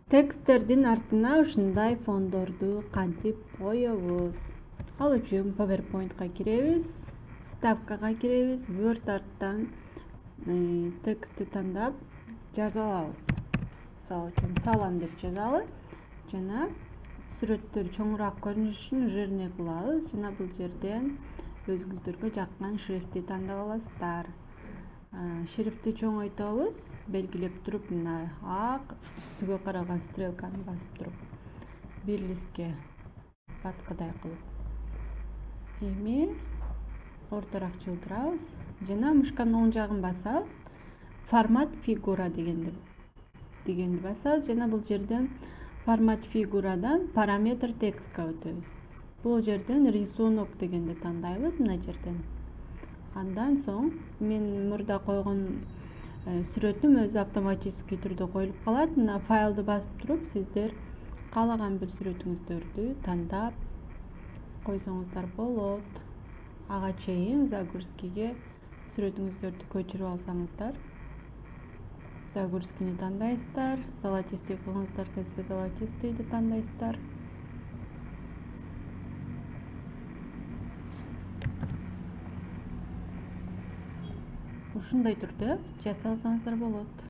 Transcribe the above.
Тексттердин артына ушундай фондорду кантип коебуз? Ал үчүн PowerPointка киребиз, вставкага киребиз, Word арттан текстти тандап жазып алабыз. Мисалы үчүн салам деп жазалы жана сүрөттөр чоңураак көрүнүш үчүн жирный кылабыз жана бул жерден өзүңүздөргө жаккан шрифтти тандап аласыздар. Шрифтти чоңойтобуз, белгилеп туруп, мына ак түгө каралган стрелканы басып туруп бир листке баткыдай кылып. Эми ортороак жылдырабыз жана мышканын оң жагын басабыз. Формат фигура дегенди басабыз жана бул жерден формат фигурадан параметр текстке өтөбүз. Бул жерден рисунок дегенди тандайбыз мына жерден. Андан соң мен мурда койгон сүрөтүм өзү автоматический түрдө коюлуп калат. Мына файлды басып туруп сиздер каалаган бир сүрөтүңүздөрдү тандап койсоңуздар болот. Ага чейин загрузкиге сүрөтүңүздөрдү көчүрүп алсаңыздар. Загрузкини тандайсыздар, золотистый кылыңыздар келсе золотистыйды тандайсыздар. Ушундай түрдө жасап алсаңыздар болот.